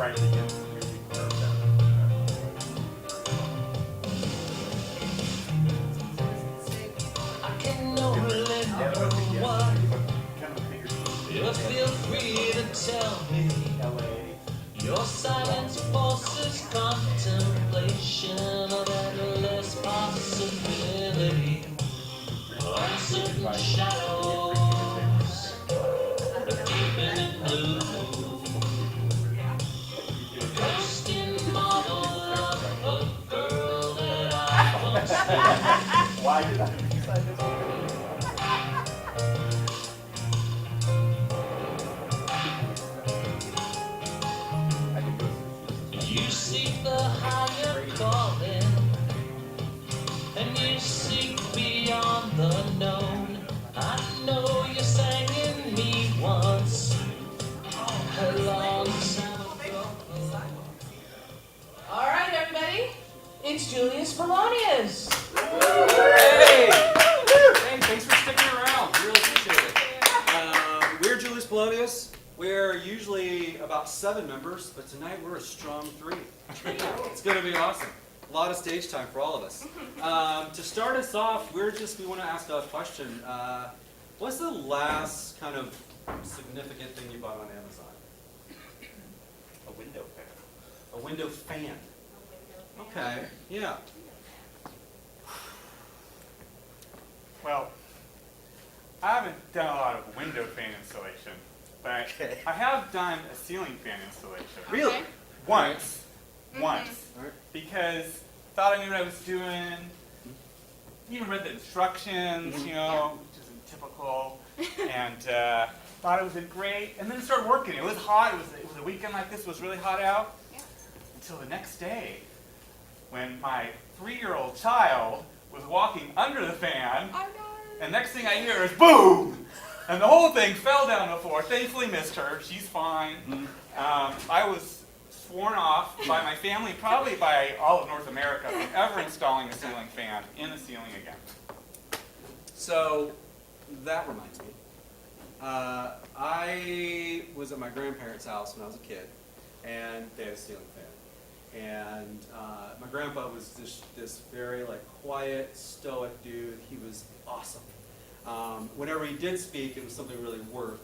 fighting against the music. I can only know what. You feel free to tell me. Your silence forces contemplation of endless possibility. Uncertain shadows, deepening blue. Ghosting model of a girl that I once knew. Why did I decide this one? You seek the higher calling, and you seek beyond the known. I know you sang in me once, a long time ago. All right, everybody, it's Julius Polonius. Hey! Hey, thanks for sticking around. Really appreciate it. We're Julius Polonius. We're usually about 7 members, but tonight we're a strong 3. It's going to be awesome. A lot of stage time for all of us. To start us off, we want to ask a question. What's the last kind of significant thing you bought on Amazon? A window fan. A window fan. Okay, yeah. Well, I haven't done a lot of window fan installation, but Okay. I have done a ceiling fan installation. Really? Okay. Once. All right. Because thought I knew what I was doing. Even read the instructions, which isn't typical, and thought it was great. And then it started working. It was hot. It was a weekend like this. It was really hot out. Yeah. Until the next day, when my 3-year-old child was walking under the fan, Oh no. and next thing I hear is boom, and the whole thing fell down the floor. Thankfully, missed her. She's fine. I was sworn off by my family, probably by all of North America, from ever installing a ceiling fan in the ceiling again. So that reminds me. I was at my grandparents' house when I was a kid, and they had a ceiling fan. And my grandpa was this very quiet, stoic dude. He was awesome. Whenever he did speak, it was something really worth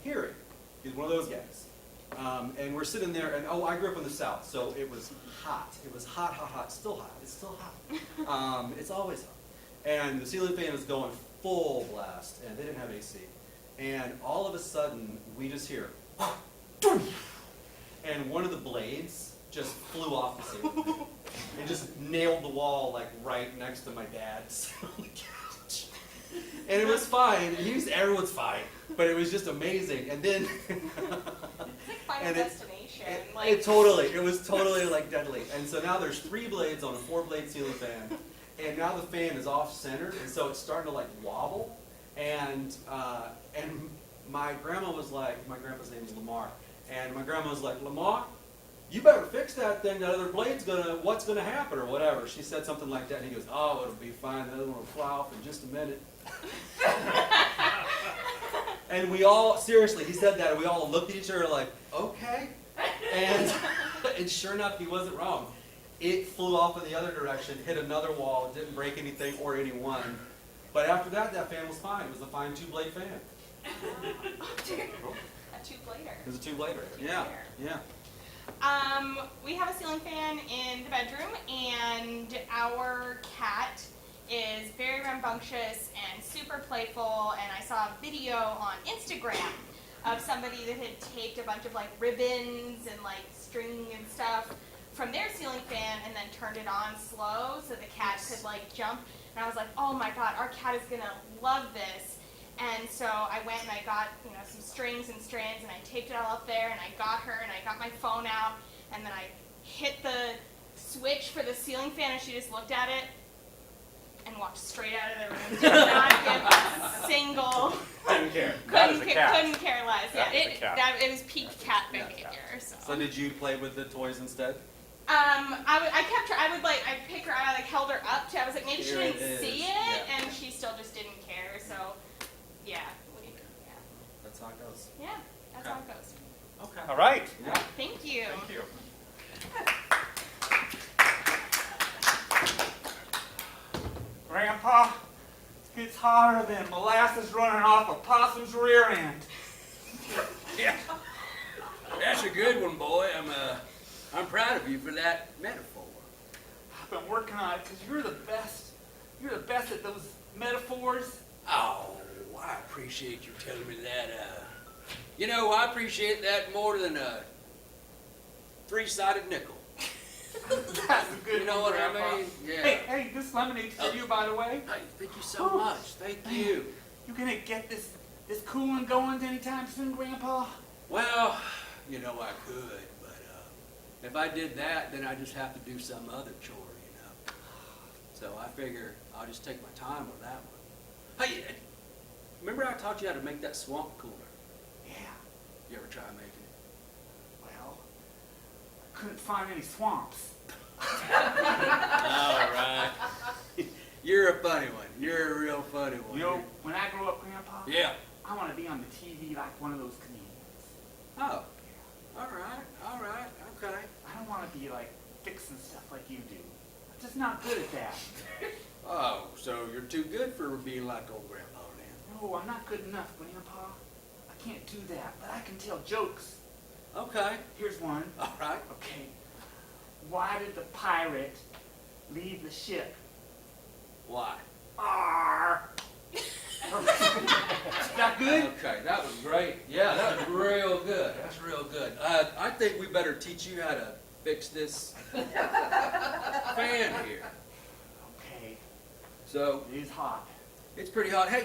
hearing. He was one of those guys. And we're sitting there, and I grew up in the South, so it was hot. It was hot, hot, hot. Still hot. It's still hot. It's always hot. And the ceiling fan was going full blast, and they didn't have AC. And all of a sudden, we just hear, and one of the blades just flew off the ceiling. It just nailed the wall right next to my dad's couch. And it was fine. Everyone's fine. But it was just amazing. And then It's like Final Destination. it was totally deadly. And so now there's 3 blades on a 4-blade ceiling fan. And now the fan is off center, and so it's starting to wobble. And my grandma was my grandpa's name is Lamar. And my grandma was like, Lamar, you better fix that thing. That other blade's what's gonna happen or whatever. She said something like that, and he goes, oh, it'll be fine. The other one will fly off in just a minute. And we all, seriously, he said that, and we all looked at each other like, okay. And sure enough, he wasn't wrong. It flew off in the other direction, hit another wall, didn't break anything or anyone. But after that fan was fine. It was a fine 2-blade fan. A 2-blader. It was a 2-blader. Yeah, yeah. We have a ceiling fan in the bedroom, and our cat is very rambunctious and super playful, and I saw a video on Instagram of somebody that had taped a bunch of ribbons and string and stuff from their ceiling fan and then turned it on slow so the cat could jump. And I was like, oh my god, our cat is gonna love this. And so I went and I got some strings and strands, and I taped it all up there, and I got her, and I got my phone out, and then I hit the switch for the ceiling fan, and she just looked at it and walked straight out of the room. Did not give a single. Didn't care. Couldn't care less. That Yeah, is a cat. it was peak cat behavior. So did you play with the toys instead? I kept her. I picked her. I held her up to. I was like, maybe she Here it didn't see is. it, Yeah. and she still just didn't care. So, yeah, That's how it goes. yeah, that's Okay. how it goes. Okay. All right. Yeah. Thank you. Thank you. Grandpa, it's hotter than molasses running off a possum's rear end. Yeah, that's a good one, boy. I'm proud of you for that metaphor. I've been working on it because you're the best. You're the best at those metaphors. Oh, I appreciate you telling me that. I appreciate that more than a three-sided nickel. That's a good You know one, what I Grandpa. mean? Yeah. Hey, this lemonade's for you, by the way. Hey, thank you so much. Thank you. You gonna get this cooling going anytime soon, Grandpa? Well, I could, but if I did that, then I just have to do some other chore, So I figure I'll just take my time with that one. Hey, remember I taught you how to make that swamp cooler? Yeah. You ever try making it? Well, I couldn't find any swamps. All right. You're a funny one. You're a real funny one. You know, when I grow up, Grandpa, Yeah. I want to be on the TV like one of those comedians. Oh. All right. Okay. I don't want to be like fixing stuff like you do. I'm just not good at that. Oh, so you're too good for being like old Grandpa then. No, I'm not good enough, Grandpa. I can't do that, but I can tell jokes. Okay. Here's one. All right. Okay. Why did the pirate leave the ship? Why? Arr! That good? Okay, that was great. Yeah, that was real good. That's real good. I think we better teach you how to fix this fan here. Okay. So, It is hot. it's pretty hot. Hey,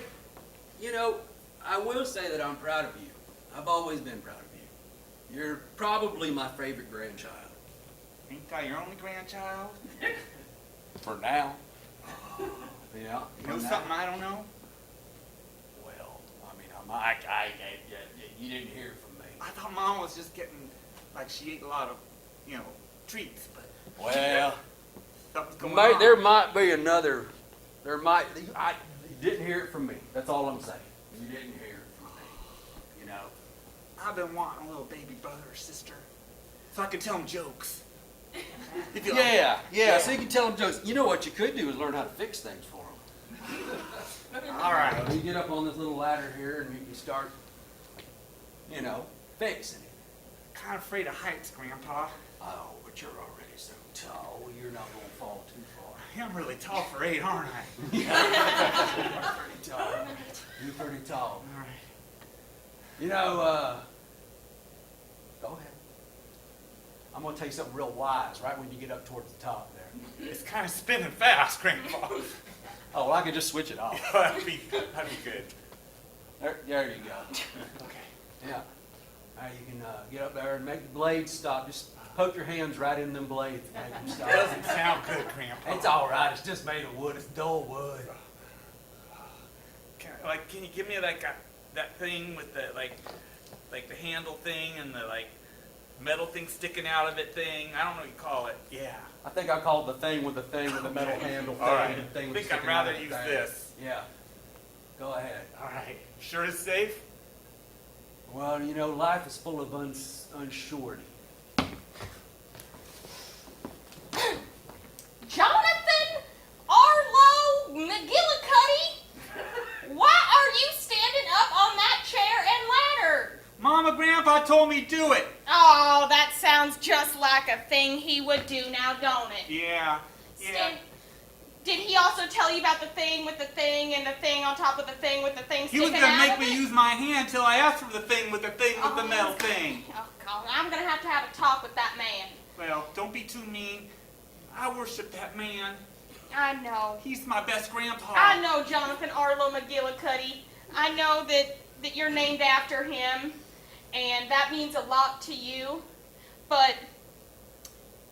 I will say that I'm proud of you. I've always been proud of you. You're probably my favorite grandchild. Ain't I your only grandchild? For now. Yeah. You know something I don't know? Well, you didn't hear it from me. I thought Mom was just getting, like she ate a lot of, treats, but Well, something's going on. there might be another. You didn't hear it from me. That's all I'm saying. You didn't hear it from me. I've been wanting a little baby brother or sister, so I can tell them jokes. If you like. Yeah. So you can tell them jokes. You know what you could do is learn how to fix things for them. All right. You get up on this little ladder here and you can start, fixing it. Kind of afraid of heights, Grandpa. Oh, but you're already so tall. You're not going to fall too far. I'm really tall for 8, aren't I? You're pretty tall. You're pretty tall. All right. Go ahead. I'm going to tell you something real wise right when you get up towards the top there. It's kind of spinning fast, Grandpa. Oh, well, I could just switch it off. that'd be good. There you go. Okay. Yeah. You can get up there and make the blades stop. Just poke your hands right in them blades and make them stop. Doesn't sound good, Grandpa. It's all right. It's just made of wood. It's dull wood. Can you give me that thing with the like the handle thing and the metal thing sticking out of it thing? I don't know what you call it. Yeah. I think I called the thing with the metal handle thing. All right. and the thing I with think I'd sticking out rather of the use thing. this. Yeah. Go ahead. All right. Sure it's safe? Well, life is full of unsurety. Jonathan Arlo McGillicuddy, why are you standing up on that chair and ladder? Mama, Grandpa told me do it. Oh, that sounds just like a thing he would do now, don't it? Yeah. Did he also tell you about the thing with the thing and the thing on top of the thing with the thing He sticking was gonna out make of me it? use my hand till I asked for the thing with the metal thing. Oh, God, I'm going to have a talk with that man. Well, don't be too mean. I worship that man. I know. He's my best grandpa. I know Jonathan Arlo McGillicuddy. I know that you're named after him, and that means a lot to you. But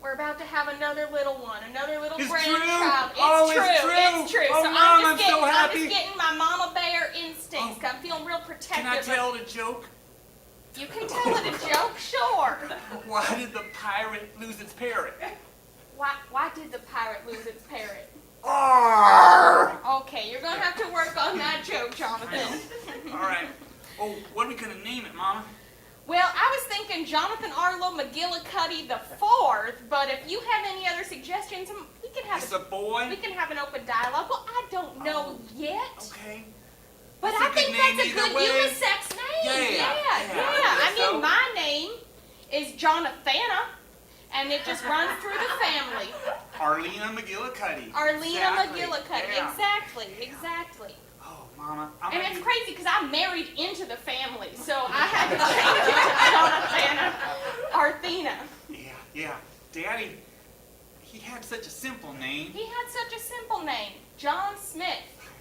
we're about to have another little one, another little It's grandchild. true? Oh, it's true. It's true. Oh, So Mom, I'm I'm so happy. just getting my mama bear instincts. Oh. I'm feeling real protective. Can I tell the joke? You can tell it a joke, sure. Why did the pirate lose its parrot? Why did the pirate lose its parrot? Arr! Okay, you're gonna have to work on that joke, Jonathan. All right. Oh, what are we gonna name it, Mama? Well, I was thinking Jonathan Arlo McGillicuddy the fourth, but if you have any other suggestions, we can have It's a boy? we can have an open dialogue. Well, I don't know yet, Okay. but That's a I think good that's name a good either way. unisex name. Yeah, I I think so. mean, my name is Jonathana, and it just runs through the family. Arlena McGillicuddy. Arlena Exactly. McGillicuddy. Yeah. Exactly. Oh, Mama. I'm And gonna it's be- crazy because I married into the family, so I had to change it to Jonathana Arthena. Yeah. Daddy, he had such a simple name. He had such a simple name, John Smith.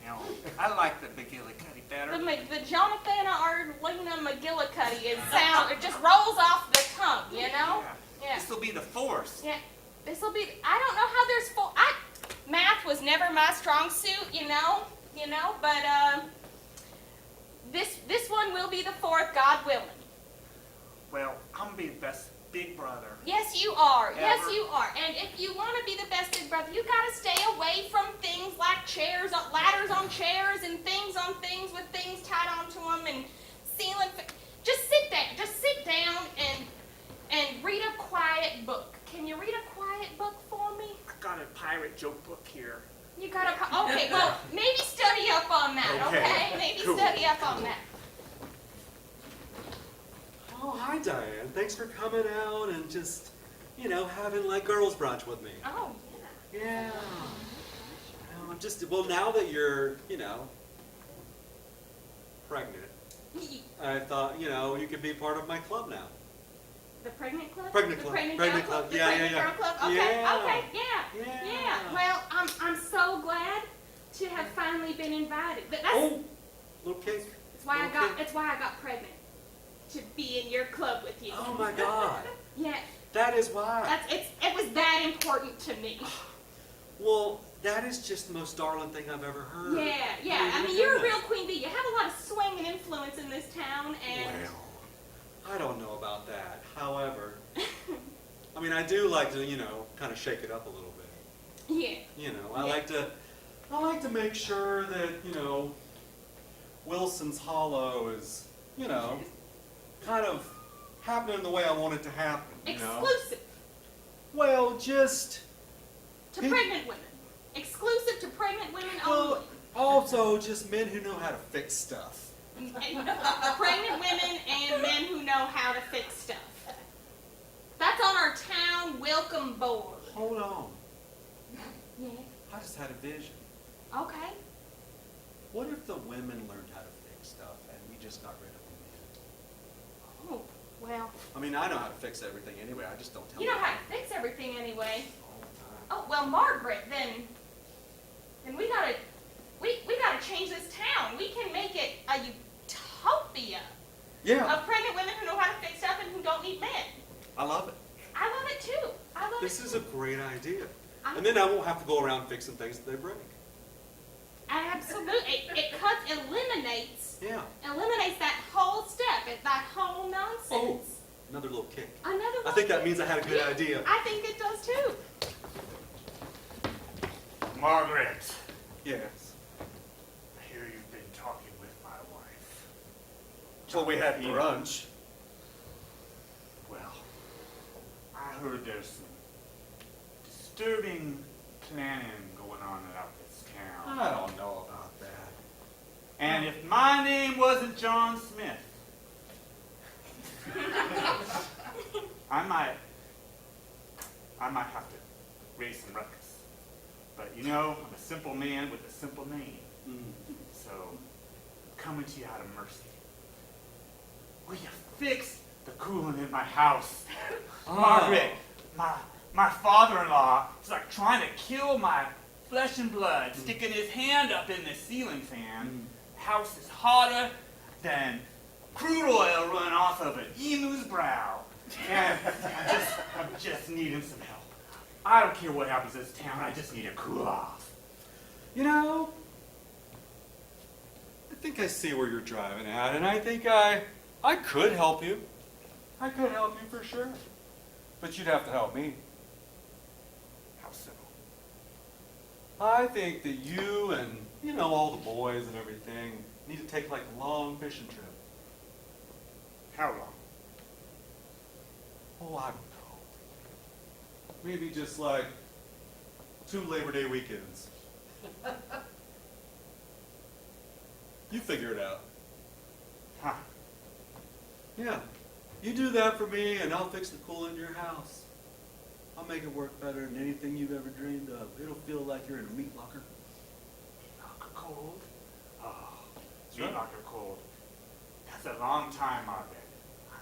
I know. I like the McGillicuddy better. The Jonathana Arlena McGillicuddy it just rolls off the tongue, you know? Yeah. This will be the fourth. Yeah. This will be. I don't know how there's full. Math was never my strong suit, you know. But this one will be the fourth, God willing. Well, I'm gonna be the best big brother. Yes, you are. Yes, Ever. you are. And if you want to be the best big brother, you gotta stay away from things like chairs, ladders on chairs, and things on things with things tied onto them, and ceiling. Just sit down. Just sit down and read a quiet book. Can you read a quiet book for me? I got a pirate joke book here. You got a. Okay. Well, maybe study up on that. Okay. Maybe cool. study up on that. Oh, hi, Diane. Thanks for coming out and just, having like girls' brunch with me. Oh yeah. Yeah. Well, now that you're, pregnant, I thought, you could be part of my club now. The pregnant club? Pregnant The club. pregnant Pregnant girl club. The Yeah, pregnant yeah, girl club? Okay, yeah. okay, yeah. Yeah. Well, I'm so glad to have finally been invited. That's Little cake. why I okay. got that's why I got pregnant. To be in your club with you. Oh my God. Yeah. That is why. It was that important to me. Well, that is just the most darling thing I've ever heard. Yeah. I mean, you're a real queen bee. You have a lot of swing and influence in this town, and Well, I don't know about that. However, I mean, I do like to, kind of shake it up a little bit. yeah. I like to make sure that, Wilson's Hollow is, kind of happening the way I want it to happen, Exclusive Well, just to pregnant women. Exclusive to pregnant women well, only. also just men who know how to fix stuff. Pregnant women and men who know how to fix stuff. That's on our town welcome board. Hold on. Yeah. I just had a vision. Okay. What if the women learned how to fix stuff and we just got rid of the men? Oh, well, I mean, I know how to fix everything anyway. I just don't tell you know them how to fix everything anyway. all the time. Oh, well, Margaret, then we gotta change this town. We can make it a utopia Yeah, of pregnant women who know how to fix stuff and who don't need men. I love it. I love it too. I love This it. is a great idea. I- And then I won't have to go around fixing things that they break. Absolutely. It eliminates Yeah. that whole step, that whole nonsense. Oh, another little kick. Another I one. think that means I had a good Yeah, idea. I think it does too. Margaret, Yes. I hear you've been talking with my wife. Well, we had brunch. Well, I heard there's some disturbing planning going on about this town. I don't know about that. And if my name wasn't John Smith, I might have to raise some ruckus. But I'm a simple man with a simple name. So, coming to you out of mercy. Will you fix the cooling in my house? Margaret, my father-in-law is like trying to kill my flesh and blood, sticking his hand up in the ceiling fan. House is hotter than crude oil run off of an emu's brow. And I'm just needing some help. I don't care what happens to this town, I just need to cool off. I think I see where you're driving at, and I think I could help you. I could help you for sure. But you'd have to help me. How so? I think that you and, all the boys and everything need to take like a long fishing trip. How long? Oh, I don't know. Maybe just like 2 Labor Day weekends. You figure it out. Huh. Yeah. You do that for me and I'll fix the coolant in your house. I'll make it work better than anything you've ever dreamed of. It'll feel like you're in a meat locker. Locker cold? Oh, meat locker cold. That's a long time, Margaret.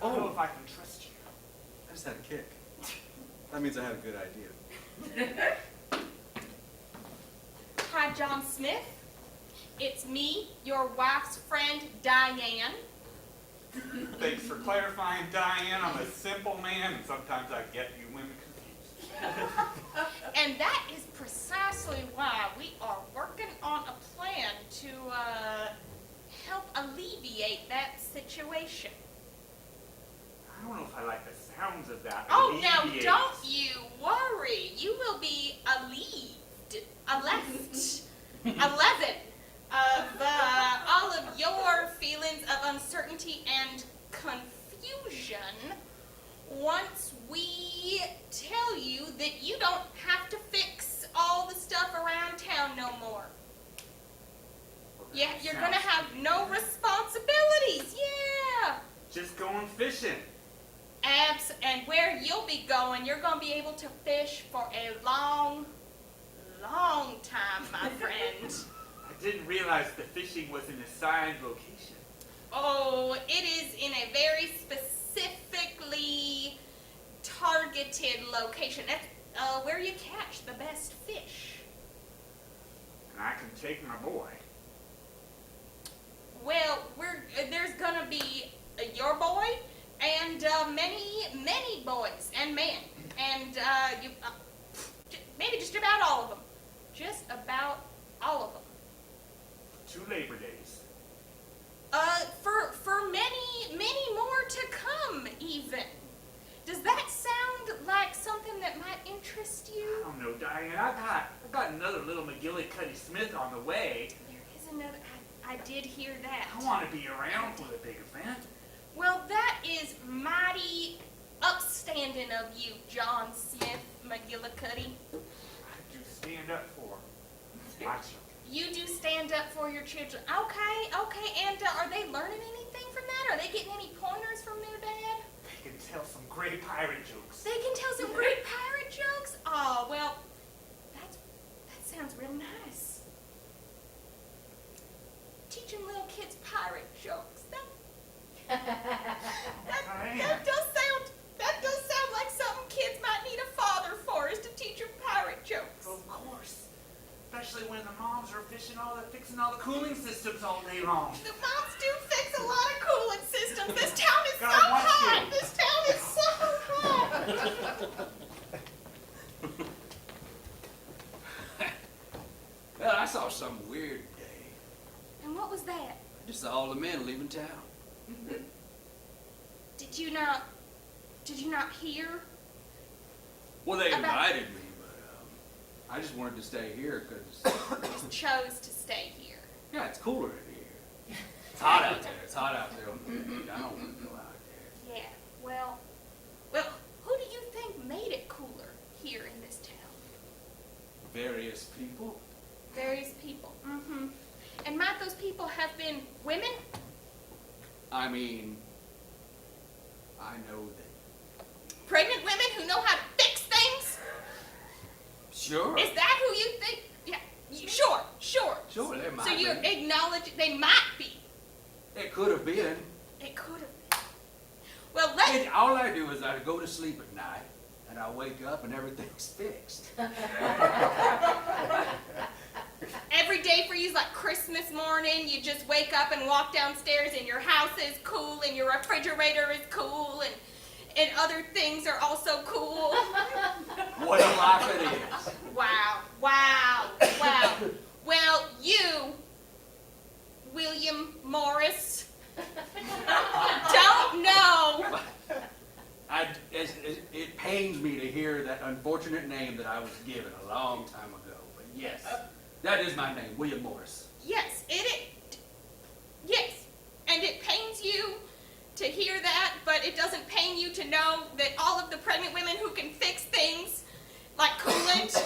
I don't know if I can trust you. I just had a kick. That means I had a good idea. Hi, John Smith. It's me, your wife's friend, Diane. Thanks for clarifying, Diane. I'm a simple man, and sometimes I get you women confused. And that is precisely why we are working on a plan to help alleviate that situation. I don't know if I like the sounds of that. Oh, now Alleviate. don't you worry. You will be alleviated of all of your feelings of uncertainty and confusion once we tell you that you don't have to fix all the stuff around town no more. Yeah, you're gonna have no responsibilities. Yeah. Just going fishing. And where you'll be going, you're going to be able to fish for a long, long time, my friend. I didn't realize the fishing was an assigned location. Oh, it is in a very specifically targeted location. That's where you catch the best fish. And I can take my boy. Well, there's going to be your boy and many boys and men, and maybe just about all of them. Just about all of them. 2 Labor Days. For many more to come, even. Does that sound like something that might interest you? I don't know, Diane. I've got another little McGillicuddy Smith on the way. There is another. I did hear that. I want to be around for the big event. Well, that is mighty upstanding of you, John Smith McGillicuddy. I do stand up for my children. You do stand up for your children. Okay. And are they learning anything from that? Are they getting any pointers from their dad? They can tell some great pirate jokes. They can tell some great pirate jokes? Oh, well, that sounds real nice. Teaching little kids pirate jokes. That does sound like something kids might need a father for, is to teach them pirate jokes. Of course. Especially when the moms are fixing all the cooling systems all day long. The moms do fix a lot of cooling systems. This town is so God wants hot. you. This town is so hot. Well, I saw something weird today. And what was that? I just saw all the men leaving town. Did you not hear? Well, they About- invited me, but I just wanted to stay here because, Just chose to stay here. yeah, it's cooler in here. It's hot out there. It's hot out there on the beach. I don't want to go out there. Yeah. Well, who do you think made it cooler here in this town? Various people. Various people. Mm-hmm. And might those people have been women? I mean, I know that. Pregnant women who know how to fix things? Sure. Is that who you think? Yeah. Sure. Sure, they might So you be. acknowledge they might be. It could have been. It could have been. Well, All I do is I go to sleep at night, and I wake up and everything's fixed. every day for you is like Christmas morning. You just wake up and walk downstairs and your house is cool and your refrigerator is cool and other things are also cool. What a life it is. Wow. Well, you, William Morris, don't know. It pains me to hear that unfortunate name that I was given a long time ago. But yes, that is my name, William Morris. Yes, yes, and it pains you to to hear that, but it doesn't pain you to know that all of the pregnant women who can fix things like coolant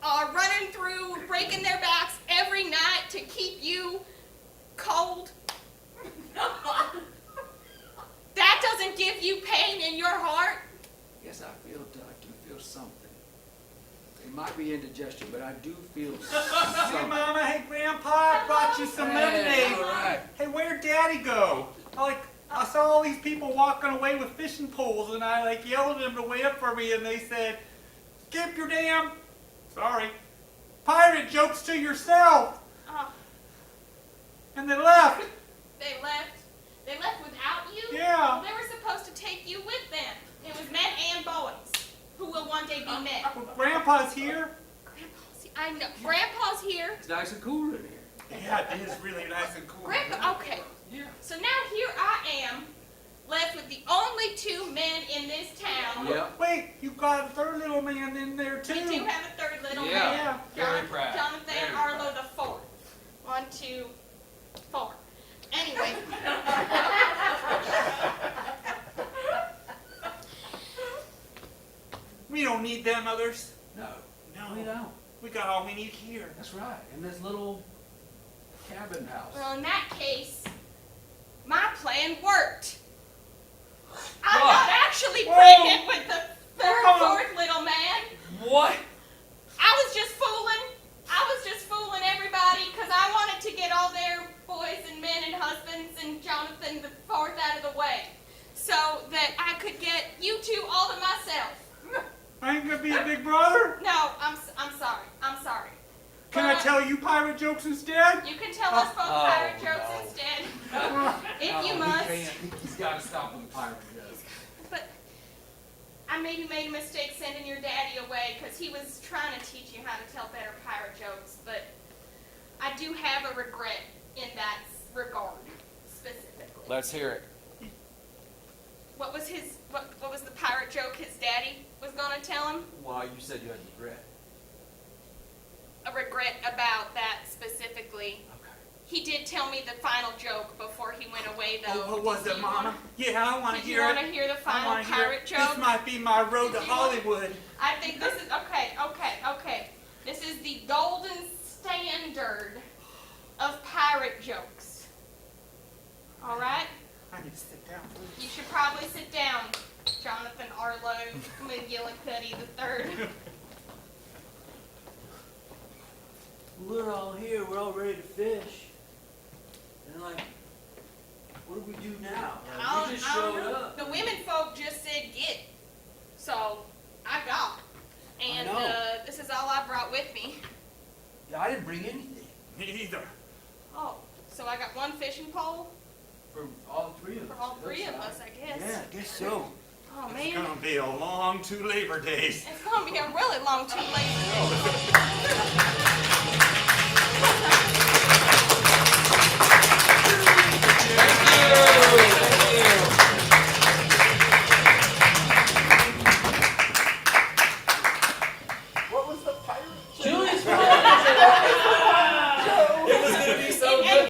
are running through, breaking their backs every night to keep you cold? That doesn't give you pain in your heart? Yes, I do feel something. It might be indigestion, but I do feel Hey, something. Mama, hey, Grandpa, I brought you some lemonade. all right. Hey, where'd Daddy go? I saw all these people walking away with fishing poles, and I yelled at them to wait up for me, and they said, "Keep your damn, sorry, pirate jokes to yourself." Oh, And they left. they left. They left without you? Yeah. They were supposed to take you with them. It was men and boys who will one day be men. Well, Grandpa's here. I know. Grandpa's here. It's nice and cool in here. Yeah, it is really nice and cool. Grandpa, okay. Yeah. So now here I am, left with the only two men in this town. Yep. Wait, you got a third little man in there too. We do have a third little Yeah. man. Very proud. Jonathan Very Arlo the fourth. 1, 2, 4. Anyway. We don't need them others. No. No. We don't. We got all we need here. That's right. In this little cabin house. Well, in that case, my plan worked. I'm What? not actually Whoa. pregnant with the third, Whoa. fourth little man. What? I was just fooling. I was just fooling everybody because I wanted to get all their boys and men and husbands and Jonathan the fourth out of the way so that I could get you two all to myself. I ain't gonna be a big brother. No, I'm sorry. I'm sorry. Can I But, tell you pirate jokes instead? You can tell us both Oh, pirate jokes no. instead, Uh, if you No, must. He can't. He's got to stop with the pirate jokes. But I maybe made a mistake sending your daddy away because he was trying to teach you how to tell better pirate jokes. But I do have a regret in that regard, specifically. Let's hear it. What was his? What was the pirate joke his daddy was gonna tell him? Why you said you had regret. A regret about that specifically. Okay. He did tell me the final joke before he went away, though. Oh, what was Did it, you Mama? wanna- Yeah, I want to Did you hear want it. to hear the I final wanna hear pirate it. joke? This might be my road to Did you want- Hollywood. I think this is okay. This is the golden standard of pirate jokes. All right? I need to sit down, please. You should probably sit down, Jonathan Arlo McGillicuddy III. We're all here, we're all ready to fish. And what do we do now? I We just don't showed know. up. The women folk just said get. So I got. And I know. this is all I brought with me. Yeah, I didn't bring anything Me either. Oh, so I got one fishing pole for all three of for us. all three of Looks us, like. I guess. Yeah, I guess so. Oh It's man, gonna be a long 2 Labor Days. it's gonna be a really long 2 late.